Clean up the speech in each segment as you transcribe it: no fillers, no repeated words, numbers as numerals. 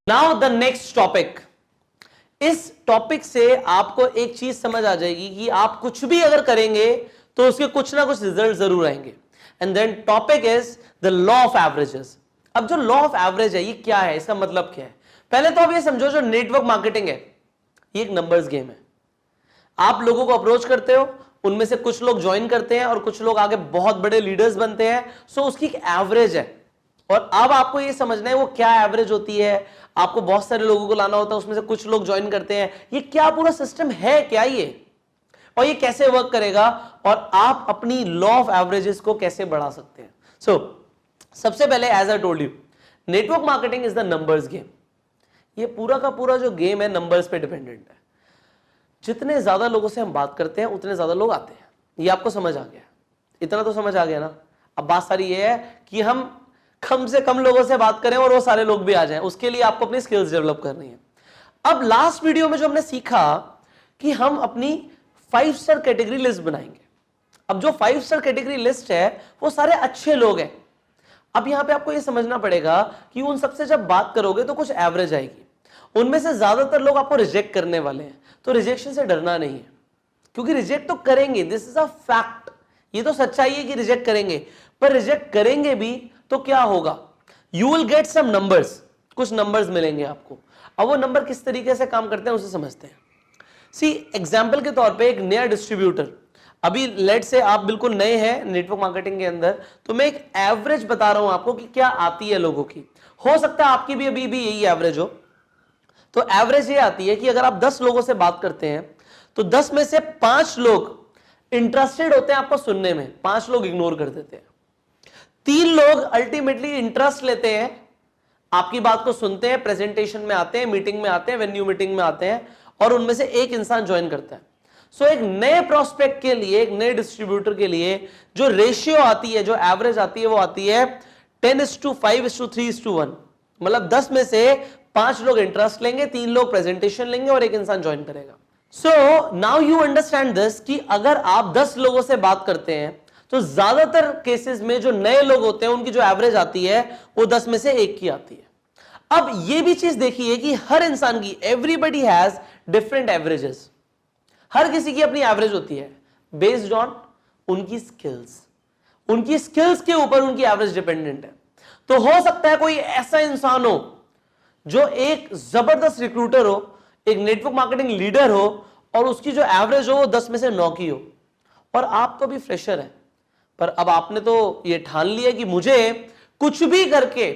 Now the next topic. इस topic से आपको एक चीज समझ आ जाएगी कि आप कुछ भी अगर करेंगे तो उसके कुछ ना कुछ रिजल्ट जरूर आएंगे। And then topic is the law of averages. अब जो लॉ ऑफ एवरेज है ये क्या है, इसका मतलब क्या है? पहले तो आप ये समझो, जो नेटवर्क मार्केटिंग है ये एक नंबर्स गेम है। आप लोगों को अप्रोच करते हो, उनमें से कुछ लोग ज्वाइन करते हैं और कुछ लोग आगे बहुत बड़े लीडर्स बनते हैं। सो उसकी एक एवरेज है और अब आपको ये समझना है वो क्या एवरेज होती है। आपको बहुत सारे लोगों को लाना होता है, उसमें से कुछ लोग ज्वाइन करते हैं। ये क्या पूरा सिस्टम है क्या ये, और ये कैसे वर्क करेगा, और आप अपनी लॉ ऑफ एवरेजेस को कैसे बढ़ा सकते हैं। सबसे पहले as I told you, network marketing is the numbers game. ये पूरा का पूरा जो गेम है नंबर्स पे डिपेंडेंट है। जितने ज्यादा लोगों से हम बात करते हैं उतने ज्यादा लोग आते हैं। ये आपको समझ आ गया? इतना तो समझ आ गया ना। अब बात सारी ये है कि हम कम से कम लोगों से बात करें और वो सारे लोग भी आ जाएं। उसके लिए आपको अपनी स्किल्स डेवलप करनी है। अब लास्ट वीडियो में जो हमने सीखा कि हम अपनी 5 स्टार कैटेगरी लिस्ट बनाएंगे। अब जो 5 स्टार कैटेगरी लिस्ट है वो सारे अच्छे लोग हैं। अब यहां पे आपको ये समझना पड़ेगा कि उन सबसे जब बात करोगे तो कुछ एवरेज आएगी। उनमें से ज्यादातर लोग आपको रिजेक्ट करने वाले हैं, तो रिजेक्शन से डरना नहीं है, क्योंकि रिजेक्ट तो करेंगे, दिस इज अ फैक्ट। ये तो सच्चाई है कि रिजेक्ट करेंगे, पर रिजेक्ट करेंगे भी तो क्या होगा? You will get some numbers, कुछ नंबर्स मिलेंगे आपको। अब वो नंबर किस तरीके से काम करते हैं उसे समझते हैं। सी एग्जाम्पल के तौर पे एक नया डिस्ट्रीब्यूटर, अभी लेट से आप बिल्कुल नए हैं नेटवर्क मार्केटिंग के अंदर, तो मैं एक एवरेज बता रहा हूं आपको कि क्या आती है लोगों की। हो सकता है आपकी भी अभी भी यही एवरेज हो। तो एवरेज ये आती है कि अगर आप 10 लोगों से बात करते हैं तो 10 में से 5 लोग इंटरेस्टेड होते हैं आपको सुनने में, 5 लोग इग्नोर कर देते हैं। 3 लोग अल्टीमेटली इंटरेस्ट लेते हैं, आपकी बात को सुनते हैं, प्रेजेंटेशन में आते हैं, मीटिंग में आते हैं, वेन्यू मीटिंग में आते हैं, और उनमें से एक इंसान ज्वाइन करता है। एक नए प्रोस्पेक्ट के लिए, एक नए डिस्ट्रीब्यूटर के लिए जो रेशियो आती है, जो एवरेज आती है, वो आती है 10:5:3:1। मतलब 10 में से 5 लोग इंटरेस्ट लेंगे, 3 लोग प्रेजेंटेशन लेंगे और एक इंसान ज्वाइन करेगा। So now you understand this कि अगर आप 10 लोगों से बात करते हैं तो ज्यादातर केसेस में जो नए लोग होते हैं उनकी जो एवरेज आती है वो 10 में से 1 की आती है। अब ये भी चीज देखिए कि हर इंसान की, एवरीबडी हैज डिफरेंट एवरेजेस। हर किसी की अपनी एवरेज होती है बेस्ड ऑन उनकी स्किल्स। उनकी स्किल्स के ऊपर उनकी एवरेज डिपेंडेंट है। तो हो सकता है कोई ऐसा इंसान हो जो एक जबरदस्त रिक्रूटर हो, एक नेटवर्क मार्केटिंग लीडर हो, और उसकी जो एवरेज हो वो 10 में से 9 की हो, और आप तो भी फ्रेशर है, पर अब आपने तो ये ठान लिया कि मुझे कुछ भी करके,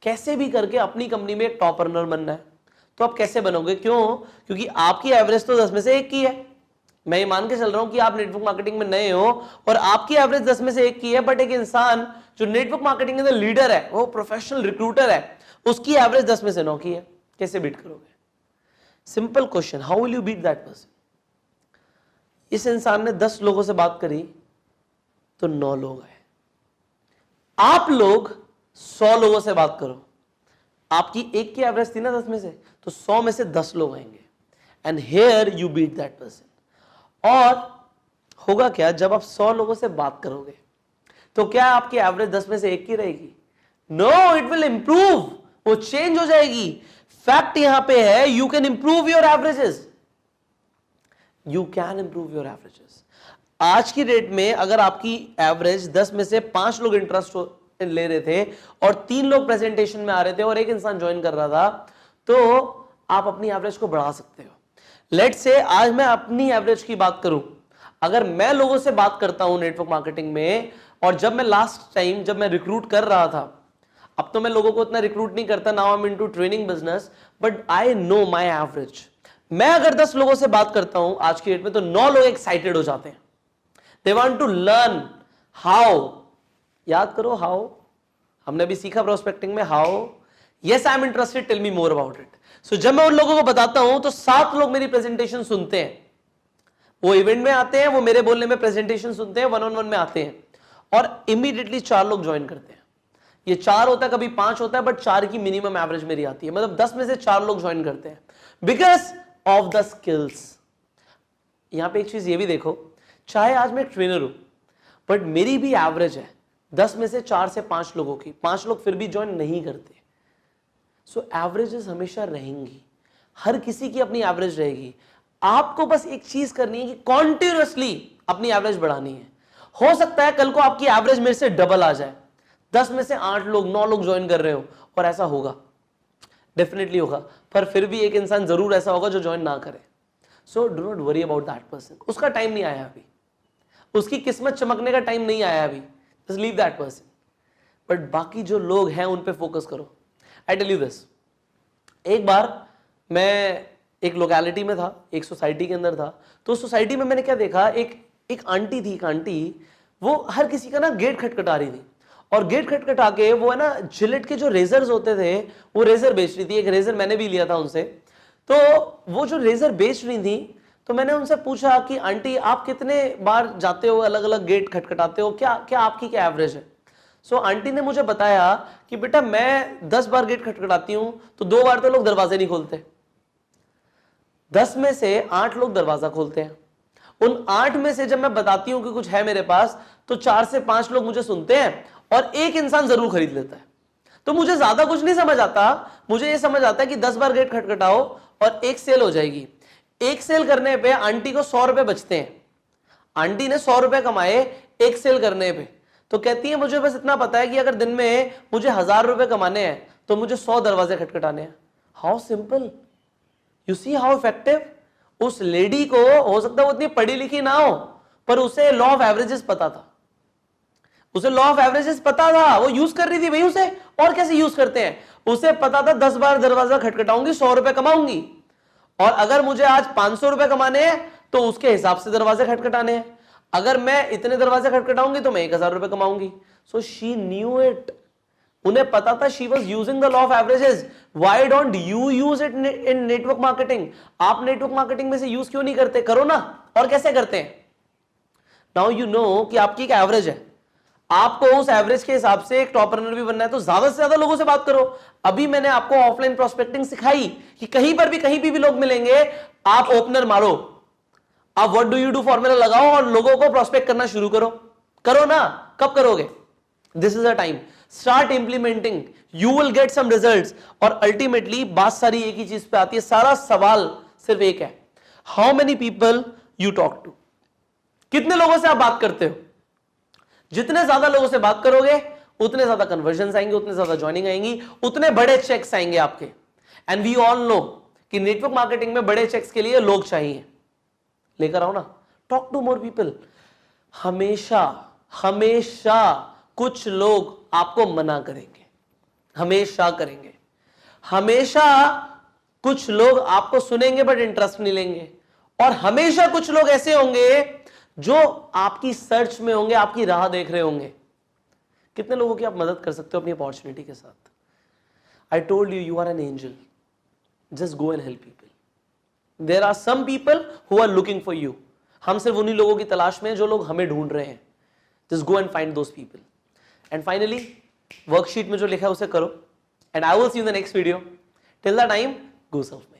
कैसे भी करके अपनी कंपनी में एक टॉप अर्नर बनना है। तो आप कैसे बनोगे? क्यों? क्योंकि आपकी एवरेज तो 10 में से 1 की है। मैं ये मान के चल रहा हूं कि आप नेटवर्क मार्केटिंग में नए हो और आपकी एवरेज 10 में से 1 की है, बट एक इंसान जो नेटवर्क मार्केटिंग के लीडर है, वो प्रोफेशनल रिक्रूटर है, उसकी एवरेज 10 में से 9 की है। कैसे बीट करोगे? Simple question, how will you beat that person? इस इंसान ने 10 लोगों से बात करी तो 9 लोग आए। आप लोग 100 लोगों से बात करो, आपकी 1 की एवरेज थी ना 10 में से, तो 100 में से 10 लोग आएंगे, and here you beat that person. और होगा क्या, जब आप 100 लोगों से बात करोगे तो क्या आपकी एवरेज 10 में से 1 की रहेगी? नो, इट विल इंप्रूव, वो चेंज हो जाएगी। फैक्ट यहां पे है, you can improve your averages, you can improve your averages. आज की डेट में अगर आपकी एवरेज 10 में से 5 लोग इंटरेस्ट ले रहे थे और 3 लोग प्रेजेंटेशन में आ रहे थे और एक इंसान ज्वाइन कर रहा था, तो आप अपनी एवरेज को बढ़ा सकते हो। लेट से आज मैं अपनी एवरेज की बात करूं, अगर मैं लोगों से बात करता हूं नेटवर्क मार्केटिंग में, और जब मैं लास्ट टाइम जब मैं रिक्रूट कर रहा था, अब तो मैं लोगों को इतना रिक्रूट नहीं करता, now I am into training business, but I know my average. मैं अगर 10 लोगों से बात करता हूं आज की डेट में, तो 9 लोग एक्साइटेड हो जाते हैं। They want to learn how. याद करो हाउ, हमने भी सीखा प्रोस्पेक्टिंग में, how, yes I am interested, tell me more about it. So जब मैं उन लोगों को बताता हूं तो 7 लोग मेरी प्रेजेंटेशन सुनते हैं, वो इवेंट में आते हैं, वो मेरे बोलने में प्रेजेंटेशन सुनते हैं, 1-on-1 में आते हैं, और इमीडिएटली 4 लोग ज्वाइन करते हैं। ये 4 होता है, कभी 5 होता है, बट 4 की मिनिमम एवरेज मेरी आती है। मतलब 10 में से 4 लोग ज्वाइन करते हैं बिकॉज ऑफ द स्किल्स। यहां पे एक चीज ये भी देखो, चाहे आज मैं एक ट्रेनर हूं, बट मेरी भी एवरेज है 10 में से 4 से 5 लोगों की, 5 लोग फिर भी ज्वाइन नहीं करते। सो एवरेजेस हमेशा रहेंगी, हर किसी की अपनी एवरेज रहेगी। आपको बस एक चीज करनी है कि कॉन्टिन्यूअसली अपनी एवरेज बढ़ानी है। हो सकता है कल को आपकी एवरेज मेरे से डबल आ जाए, 10 में से 8 लोग 9 लोग ज्वाइन कर रहे हो, और ऐसा होगा, डेफिनेटली होगा, पर फिर भी एक इंसान जरूर ऐसा होगा जो ज्वाइन ना करे। So do not worry about that person, उसका टाइम नहीं आया अभी, उसकी किस्मत चमकने का टाइम नहीं आया अभी, just leave that person. But बाकी जो लोग हैं उन पे फोकस करो। आई टेल यू दिस, एक बार मैं एक लोकेलिटी में था, एक सोसाइटी के अंदर था, तो सोसाइटी में मैंने क्या देखा, एक आंटी थी, एक आंटी, वो हर किसी का ना गेट खटखटा रही थी, और गेट खटखटा के वो है ना जिलेट के जो रेजर्स होते थे वो रेजर बेच रही थी। एक रेजर मैंने भी लिया था उनसे, तो वो जो रेजर बेच रही थी, तो मैंने उनसे पूछा कि आंटी आप कितने बार जाते हो, अलग अलग गेट खटखटाते हो, क्या क्या आपकी क्या एवरेज है? सो आंटी ने मुझे बताया कि बेटा मैं 10 बार गेट खटखटाती हूं तो 2 बार तो लोग दरवाजे नहीं खोलते, 10 में से 8 लोग दरवाजा खोलते हैं। उन 8 में से जब मैं बताती हूं कि कुछ है मेरे पास, तो 4 से 5 लोग मुझे सुनते हैं और एक इंसान जरूर खरीद लेता है। तो मुझे ज्यादा कुछ नहीं समझ आता, मुझे ये समझ आता है कि 10 बार गेट खटखटाओ और एक सेल हो जाएगी। एक सेल करने पे आंटी को 100 रुपए बचते हैं। आंटी ने 100 रुपए कमाए एक सेल करने पे, तो कहती है मुझे बस इतना पता है कि अगर दिन में मुझे 1000 रुपए कमाने हैं तो मुझे 100 दरवाजे खटखटाने हैं। How simple, you see how effective. उस लेडी को हो सकता है वो इतनी पढ़ी लिखी ना हो, पर उसे लॉ ऑफ एवरेजेस पता था, उसे लॉ ऑफ एवरेजेस पता था, वो यूज कर रही थी भाई उसे। और कैसे यूज करते हैं, उसे पता था 10 बार दरवाजा खटखटाऊंगी 100 रुपए कमाऊंगी, और अगर मुझे आज 500 रुपए कमाने हैं तो उसके हिसाब से दरवाजे खटखटाने हैं। अगर मैं इतने दरवाजे खटखटाऊंगी तो मैं 1000 रुपए कमाऊंगी। सो शी न्यू इट, उन्हें पता था, she was using the law of averages. Why don't you use it in network marketing? आप नेटवर्क मार्केटिंग में से यूज क्यों नहीं करते? करो ना। और कैसे करते हैं? नाउ यू नो कि आपकी एक एवरेज है, आपको उस एवरेज के हिसाब से एक टॉप रनर भी बनना है, तो ज्यादा से ज्यादा लोगों से बात करो। अभी मैंने आपको ऑफलाइन प्रोस्पेक्टिंग सिखाई कि कहीं पर भी कहीं भी लोग मिलेंगे, आप ओपनर मारो, आप what do you do formula लगाओ और लोगों को प्रोस्पेक्ट करना शुरू करो। करो ना। कब करोगे? This is a time, start implementing, you will get some results. और अल्टीमेटली बात सारी एक ही चीज पे आती है, सारा सवाल सिर्फ एक है, how many people you talk to. कितने लोगों से आप बात करते हो? जितने ज्यादा लोगों से बात करोगे उतने ज्यादा कन्वर्जन आएंगे, उतने ज्यादा ज्वाइनिंग आएंगी, उतने बड़े चेक्स आएंगे आपके। एंड वी ऑल नो कि नेटवर्क मार्केटिंग में बड़े चेक्स के लिए लोग चाहिए। लेकर आओ ना, टॉक टू मोर पीपल। हमेशा हमेशा कुछ लोग आपको मना करेंगे, हमेशा करेंगे। हमेशा कुछ लोग आपको सुनेंगे बट इंटरेस्ट नहीं लेंगे, और हमेशा कुछ लोग ऐसे होंगे जो आपकी सर्च में होंगे, आपकी राह देख रहे होंगे। कितने लोगों की आप मदद कर सकते हो अपनी अपॉर्चुनिटी के साथ? I told you, you are an angel, just go and help people. There are some people who are looking for you. हम सिर्फ उन्हीं लोगों की तलाश में हैं जो लोग हमें ढूंढ रहे हैं। Just go and find those people. And finally worksheet में जो लिखा है उसे करो, and I will see you in the next video. Till the time, go self made.